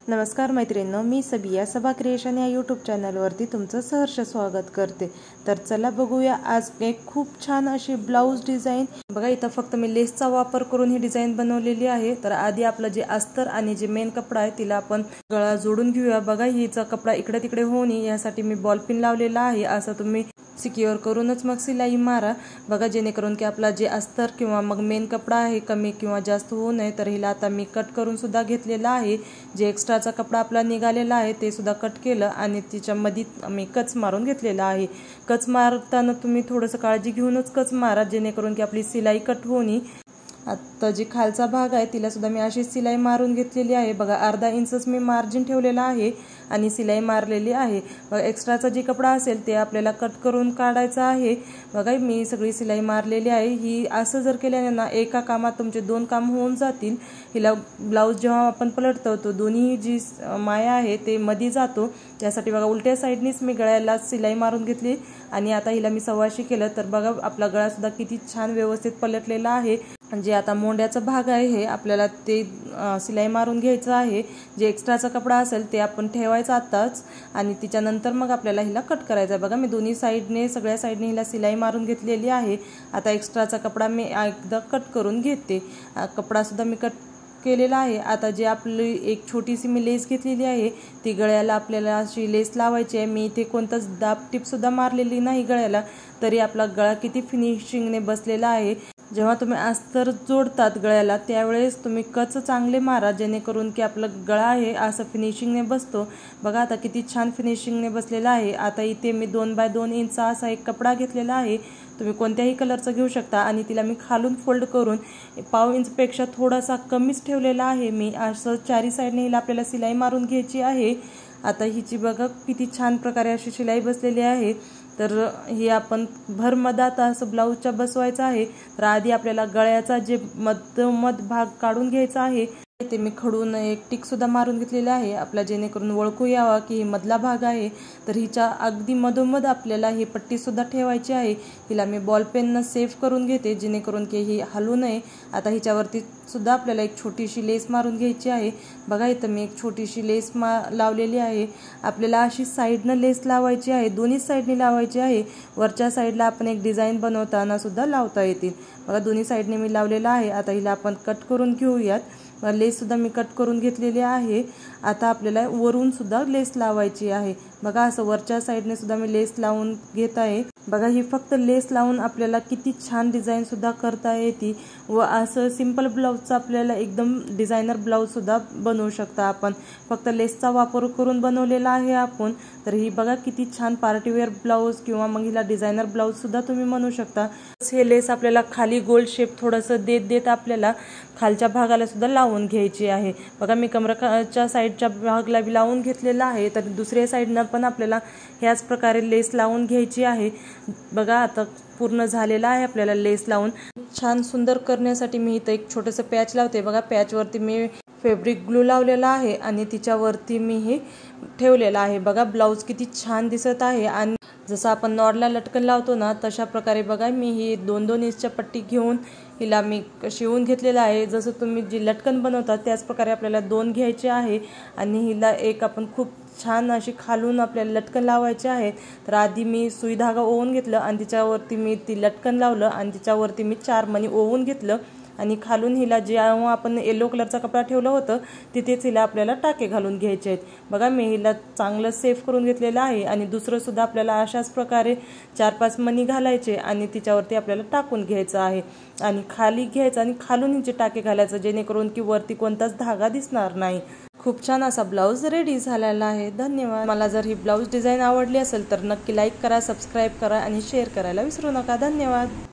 नमस्कार मैत्रिणींनो, मी सबिया सबा क्रिएशन या यूट्यूब चॅनलवरती तुमचं सहर्ष स्वागत करते। तर चला बघूया आज एक खूप छान अशी ब्लाउज डिझाइन। बघा इथं फक्त मी लेसचा वापर करून ही डिझाइन बनवलेली आहे। तर आधी आपलं जे अस्तर आणि जे मेन कपडा आहे तिला आपण गळा जोडून घेऊया। बघा हिचा कपडा इकडे तिकडे होऊ नये यासाठी मी बॉल पिन लावलेला आहे। असं तुम्ही सिक्युअर करूनच मग सिलाई मारा। बघा जेणेकरून की आपला जे अस्तर किंवा मग मेन कपडा आहे कमी किंवा जास्त होऊ नये। तर हिला आता मी कट करून सुद्धा घेतलेला आहे। जे एक्स्ट्राचा कपडा आपला निघालेला आहे ते सुद्धा कट केलं आणि तिच्या मध्ये मी कच मारून घेतलेला आहे। कच मारताना तुम्ही थोडंसं काळजी घेऊनच कच मारा जेणेकरून की आपली सिलाई कट होणी। आता जी खालचा भाग आहे तिला सुद्धा मी अशी सिलाई मारून घेतलेली आहे। बघा अर्धा इंचच मी मार्जिन ठेवलेला आहे आणि सिलाई मारलेली आहे। बघा एक्स्ट्राचा जे कपडा असेल ते आपल्याला कट करून काढायचा आहे। बघा मी सगळी सिलाई मारलेली आहे। ही असं जर केल्याने ना एका कामात तुमचे दोन काम होऊन जातील। हिला ब्लाउज जेव्हा आपण पलटतो तो दोन्ही जी माया आहे ते मध्ये जातो, त्यासाठी बघा उलट्या साईडनीच मी गळ्याला सिलाई मारून घेतली आणि आता हिला मी सव्वाशी केलं। तर बघा आपला गळा सुद्धा किती छान व्यवस्थित पलटलेला आहे। जे आता मोंड्याचा भाग आहे हे आपल्याला ते सिलाई मारून घ्यायचं आहे। जे एक्स्ट्राचा कपडा असेल ते आपण ठेवायचा आताच आणि त्याच्यानंतर मग आपल्याला हिला कट करायचा। बघा मी दोन्ही साईडने सगळ्या साईडने हिला सिलाई मारून घेतलेली आहे। आता एक्स्ट्राचा कपडा मी एकदा कट करून घेते। कपडा सुद्धा मी कट केलेला आहे। आता जे आपली एक छोटीशी मी लेस घेतलेली आहे ती गळ्याला आपल्याला अशी लेस लावायची आहे। मी इथे कोणताच दाब टिप सुद्धा मारलेली नाही गळ्याला, तरी आपला गळा किती फिनिशिंगने बसलेला आहे। जेव्हा तुम्ही अस्तर जोडतात गळ्याला त्यावेळेस तुम्ही कच चांगले मारा जेणेकरून की आपला गळा आहे असं फिनिशिंगने बसतो। बघा आता किती छान फिनिशिंगने बसलेला आहे। आता इथे मी 2 बाय 2 इंचचा असा एक कपडा घेतलेला आहे। तुम्ही कोणत्याही कलरचा घेऊ शकता आणि तिला मी खालून फोल्ड करून 1/2 इंचपेक्षा थोडासा कमीच ठेवलेला आहे। मी असं चारी साईडने हिला आपल्याला सिलाई मारून घ्यायची आहे। आता हिची बघा किती छान प्रकारे अशी शिलाई बसलेली आहे। तर हे आपण भरमधात असं ब्लाऊजच्या बसवायचं आहे। तर आधी आपल्याला गळ्याचा जे मध भाग काढून घ्यायचा आहे ते मी खडून एक टिक सुद्धा मारून घेतलेला आहे आपला, जेणेकरून ओळखू यावा की ही मधला भाग आहे। तर हिच्या अगदी मधोमध आपल्याला ही पट्टी सुद्धा ठेवायची आहे। हिला मी बॉल पेननं सेफ करून घेते जेणेकरून की ही हलू नये। आता हिच्यावरती सुद्धा आपल्याला एक छोटीशी लेस मारून घ्यायची आहे। बघा इथं मी एक छोटीशी लेस लावलेली आहे। आपल्याला अशी साईडनं लेस लावायची आहे, दोन्ही साईडने लावायची आहे। वरच्या साईडला आपण एक डिझाईन बनवताना सुद्धा लावता येतील। बघा दोन्ही साईडने मी लावलेला आहे। आता हिला आपण कट करून घेऊयात। लेस सुद्धा मी कट करून घेतलेली आहे। आता आपल्याला वरून सुद्धा लेस लावायची आहे। बघा असं वरच्या साईडने सुद्धा मी लेस लावून घेत आहे। बघा ही फक्त लेस लावून आपल्याला किती छान डिझाइन सुद्धा करता येते व असं सिंपल ब्लाउजचा आपल्याला एकदम डिझायनर ब्लाउज सुद्धा बनवू शकता आपण। फक्त लेसचा वापर करून बनवलेला आहे आपण। तर ही बघा किती छान पार्टीवेअर ब्लाउज किंवा मग हिला डिझायनर ब्लाउज सुद्धा तुम्ही म्हणू शकता। हे लेस आपल्याला खाली गोल शेप थोडंसं देत आपल्याला खालच्या भागाला सुद्धा लावून घ्यायची आहे। बघा मी कमराच्या साईडच्या भागाला लावून घेतलेला आहे। तर दुसऱ्या साईडनं पण आपल्याला ह्याच प्रकारे लेस लावून घ्यायची आहे। बघा आता पूर्ण झालेला आहे आपल्याला लेस लावून। छान सुंदर करण्यासाठी मी इथं एक छोटंसं पॅच लावते। बघा पॅचवरती मी फॅब्रिक ग्लू लावलेला आहे आणि तिच्यावरती मी हे ठेवलेला आहे। बघा ब्लाऊज किती छान दिसत आहे आणि जसं आपण नॉडला लटकन लावतो ना तशा प्रकारे बघा मी ही 2-2 इंचच्या पट्टी घेऊन हिला मी शिवून घेतलेला आहे। जसं तुम्ही जी लटकन बनवता त्याच प्रकारे आपल्याला 2 घ्यायचे आहे आणि हिला एक आपण खूप छान अशी खालून आपल्याला लटकन लावायचे आहे। तर आधी मी सुई धागा ओवून घेतलं आणि तिच्यावरती मी ती लटकन लावलं आणि तिच्यावरती मी 4 मणी ओवून घेतलं आणि खालून हिला जेव्हा आपण येलो कलरचा कपडा ठेवलं होतं तिथेच हिला आपल्याला टाके घालून घ्यायचे आहेत। बघा मी हिला चांगलं सेफ करून घेतलेलं आहे आणि दुसरं सुद्धा आपल्याला अशाच प्रकारे 4-5 मणी घालायचे आणि तिच्यावरती आपल्याला टाकून घ्यायचं आहे आणि खाली घ्यायचं आणि खालून हिचे टाके घालायचं जेणेकरून की वरती कोणताच धागा दिसणार नाही। खूप छान असा ब्लाऊज रेडी झालेला आहे। धन्यवाद। मला जर ही ब्लाऊज डिझाईन आवडली असेल तर नक्की लाईक करा, सबस्क्राईब करा आणि शेअर करायला विसरू नका। धन्यवाद।